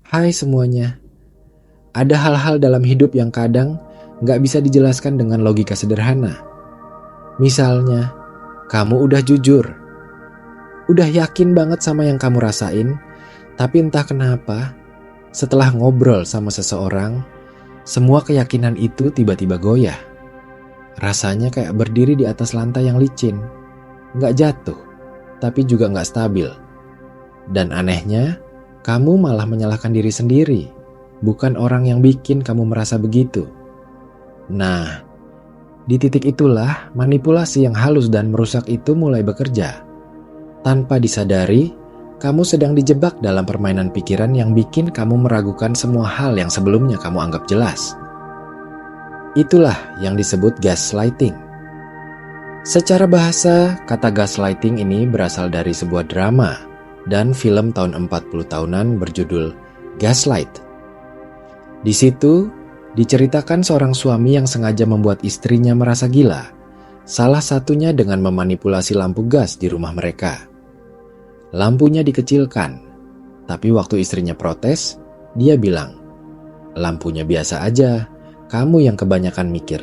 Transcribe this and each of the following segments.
Hai semuanya, ada hal-hal dalam hidup yang kadang nggak bisa dijelaskan dengan logika sederhana. Misalnya, kamu udah jujur, udah yakin banget sama yang kamu rasain, tapi entah kenapa, setelah ngobrol sama seseorang, semua keyakinan itu tiba-tiba goyah. Rasanya kayak berdiri di atas lantai yang licin, nggak jatuh, tapi juga nggak stabil. Dan anehnya, kamu malah menyalahkan diri sendiri, bukan orang yang bikin kamu merasa begitu. Nah, di titik itulah manipulasi yang halus dan merusak itu mulai bekerja. Tanpa disadari, kamu sedang dijebak dalam permainan pikiran yang bikin kamu meragukan semua hal yang sebelumnya kamu anggap jelas. Itulah yang disebut gaslighting. Secara bahasa, kata gaslighting ini berasal dari sebuah drama dan film tahun 40 tahunan berjudul Gaslight. Di situ, diceritakan seorang suami yang sengaja membuat istrinya merasa gila, salah satunya dengan memanipulasi lampu gas di rumah mereka. Lampunya dikecilkan, tapi waktu istrinya protes, dia bilang, "Lampunya biasa aja, kamu yang kebanyakan mikir."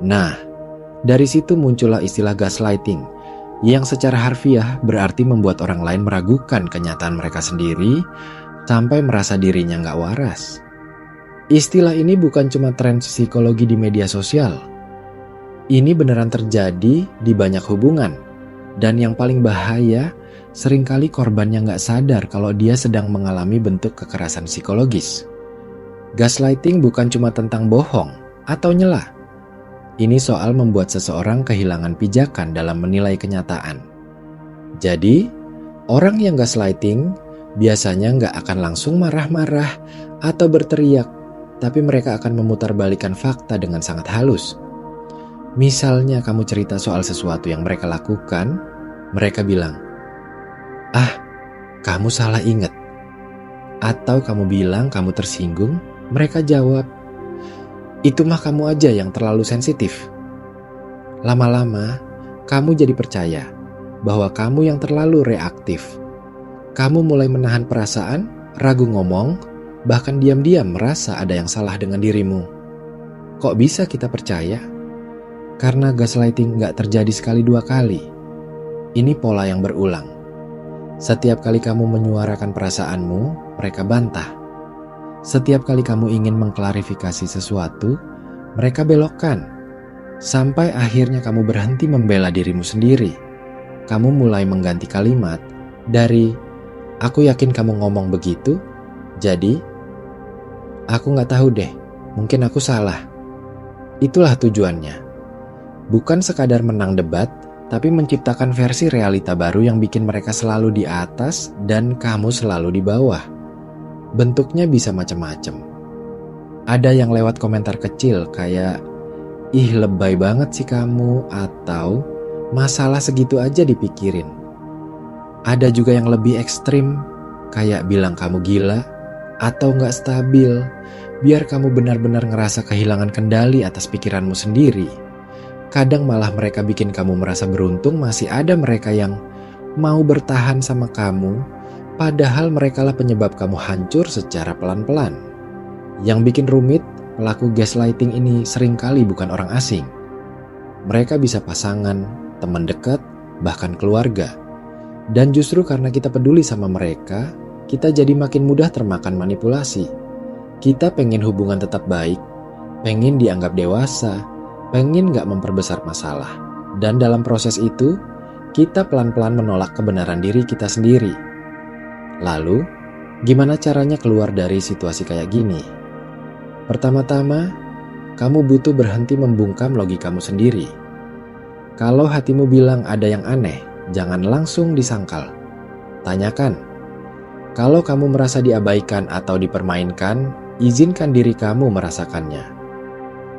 Nah, dari situ muncullah istilah gaslighting, yang secara harfiah berarti membuat orang lain meragukan kenyataan mereka sendiri sampai merasa dirinya nggak waras. Istilah ini bukan cuma tren psikologi di media sosial. Ini beneran terjadi di banyak hubungan. Dan yang paling bahaya, seringkali korbannya nggak sadar kalau dia sedang mengalami bentuk kekerasan psikologis. Gaslighting bukan cuma tentang bohong atau nyela. Ini soal membuat seseorang kehilangan pijakan dalam menilai kenyataan. Jadi, orang yang gaslighting biasanya nggak akan langsung marah-marah atau berteriak, tapi mereka akan memutarbalikkan fakta dengan sangat halus. Misalnya kamu cerita soal sesuatu yang mereka lakukan, mereka bilang, "Ah, kamu salah ingat." Atau kamu bilang kamu tersinggung, mereka jawab, "Itu mah kamu aja yang terlalu sensitif." Lama-lama, kamu jadi percaya bahwa kamu yang terlalu reaktif. Kamu mulai menahan perasaan, ragu ngomong, bahkan diam-diam merasa ada yang salah dengan dirimu. Kok bisa kita percaya? Karena gaslighting gak terjadi sekali dua kali. Ini pola yang berulang. Setiap kali kamu menyuarakan perasaanmu, mereka bantah. Setiap kali kamu ingin mengklarifikasi sesuatu, mereka belokkan. Sampai akhirnya kamu berhenti membela dirimu sendiri. Kamu mulai mengganti kalimat dari "aku yakin kamu ngomong begitu" jadi "aku gak tahu deh, mungkin aku salah." Itulah tujuannya. Bukan sekadar menang debat, tapi menciptakan versi realita baru yang bikin mereka selalu di atas dan kamu selalu di bawah. Bentuknya bisa macam-macam. Ada yang lewat komentar kecil kayak, "Ih, lebay banget sih kamu," atau "masalah segitu aja dipikirin." Ada juga yang lebih ekstrim, kayak bilang kamu gila atau gak stabil, biar kamu benar-benar ngerasa kehilangan kendali atas pikiranmu sendiri. Kadang malah mereka bikin kamu merasa beruntung masih ada mereka yang mau bertahan sama kamu, padahal merekalah penyebab kamu hancur secara pelan-pelan. Yang bikin rumit, pelaku gaslighting ini seringkali bukan orang asing. Mereka bisa pasangan, teman dekat, bahkan keluarga. Dan justru karena kita peduli sama mereka, kita jadi makin mudah termakan manipulasi. Kita pengen hubungan tetap baik, pengen dianggap dewasa, pengen gak memperbesar masalah. Dan dalam proses itu, kita pelan-pelan menolak kebenaran diri kita sendiri. Lalu, gimana caranya keluar dari situasi kayak gini? Pertama-tama, kamu butuh berhenti membungkam logikamu sendiri. Kalau hatimu bilang ada yang aneh, jangan langsung disangkal. Tanyakan, kalau kamu merasa diabaikan atau dipermainkan, izinkan diri kamu merasakannya.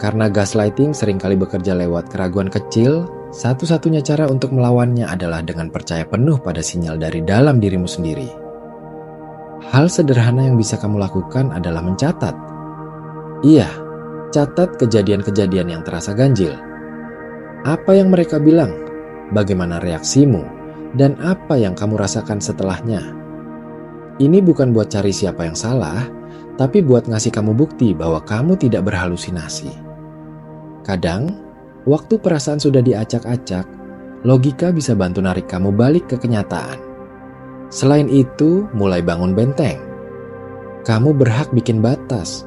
Karena gaslighting seringkali bekerja lewat keraguan kecil, satu-satunya cara untuk melawannya adalah dengan percaya penuh pada sinyal dari dalam dirimu sendiri. Hal sederhana yang bisa kamu lakukan adalah mencatat. Iya, catat kejadian-kejadian yang terasa ganjil. Apa yang mereka bilang, bagaimana reaksimu, dan apa yang kamu rasakan setelahnya. Ini bukan buat cari siapa yang salah, tapi buat ngasih kamu bukti bahwa kamu tidak berhalusinasi. Kadang, waktu perasaan sudah diacak-acak, logika bisa bantu narik kamu balik ke kenyataan. Selain itu, mulai bangun benteng. Kamu berhak bikin batas.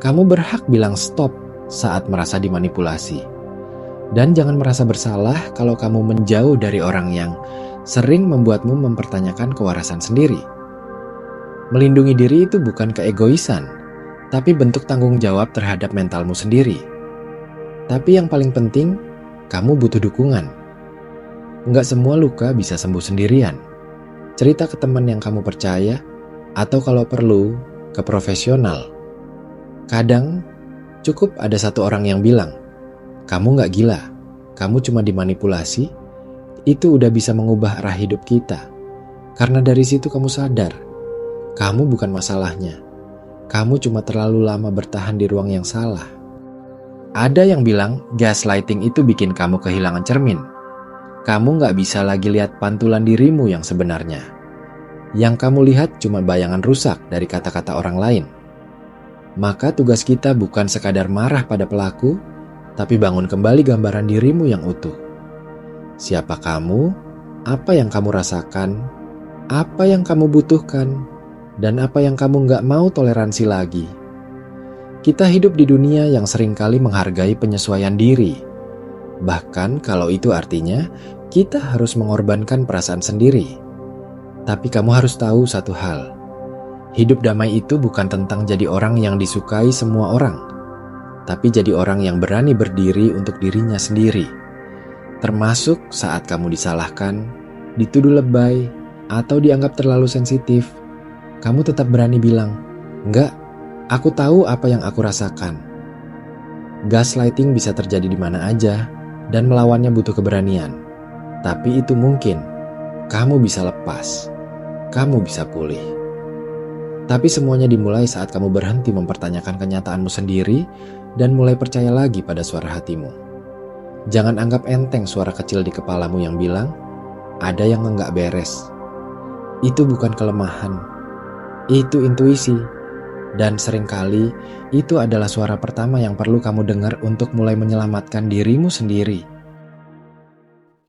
Kamu berhak bilang stop saat merasa dimanipulasi. Dan jangan merasa bersalah kalau kamu menjauh dari orang yang sering membuatmu mempertanyakan kewarasan sendiri. Melindungi diri itu bukan keegoisan, tapi bentuk tanggung jawab terhadap mentalmu sendiri. Tapi yang paling penting, kamu butuh dukungan. Nggak semua luka bisa sembuh sendirian. Cerita ke teman yang kamu percaya, atau kalau perlu, ke profesional. Kadang, cukup ada satu orang yang bilang, kamu nggak gila, kamu cuma dimanipulasi. Itu udah bisa mengubah arah hidup kita. Karena dari situ kamu sadar, kamu bukan masalahnya. Kamu cuma terlalu lama bertahan di ruang yang salah. Ada yang bilang gaslighting itu bikin kamu kehilangan cermin. Kamu nggak bisa lagi lihat pantulan dirimu yang sebenarnya. Yang kamu lihat cuma bayangan rusak dari kata-kata orang lain. Maka tugas kita bukan sekadar marah pada pelaku, tapi bangun kembali gambaran dirimu yang utuh. Siapa kamu, apa yang kamu rasakan, apa yang kamu butuhkan, dan apa yang kamu nggak mau toleransi lagi. Kita hidup di dunia yang seringkali menghargai penyesuaian diri. Bahkan kalau itu artinya kita harus mengorbankan perasaan sendiri. Tapi kamu harus tahu satu hal. Hidup damai itu bukan tentang jadi orang yang disukai semua orang, tapi jadi orang yang berani berdiri untuk dirinya sendiri. Termasuk saat kamu disalahkan, dituduh lebay, atau dianggap terlalu sensitif. Kamu tetap berani bilang, enggak, aku tahu apa yang aku rasakan. Gaslighting bisa terjadi di mana aja, dan melawannya butuh keberanian. Tapi itu mungkin, kamu bisa lepas, kamu bisa pulih. Tapi semuanya dimulai saat kamu berhenti mempertanyakan kenyataanmu sendiri, dan mulai percaya lagi pada suara hatimu. Jangan anggap enteng suara kecil di kepalamu yang bilang, ada yang enggak beres. Itu bukan kelemahan. Itu intuisi, dan seringkali itu adalah suara pertama yang perlu kamu dengar untuk mulai menyelamatkan dirimu sendiri.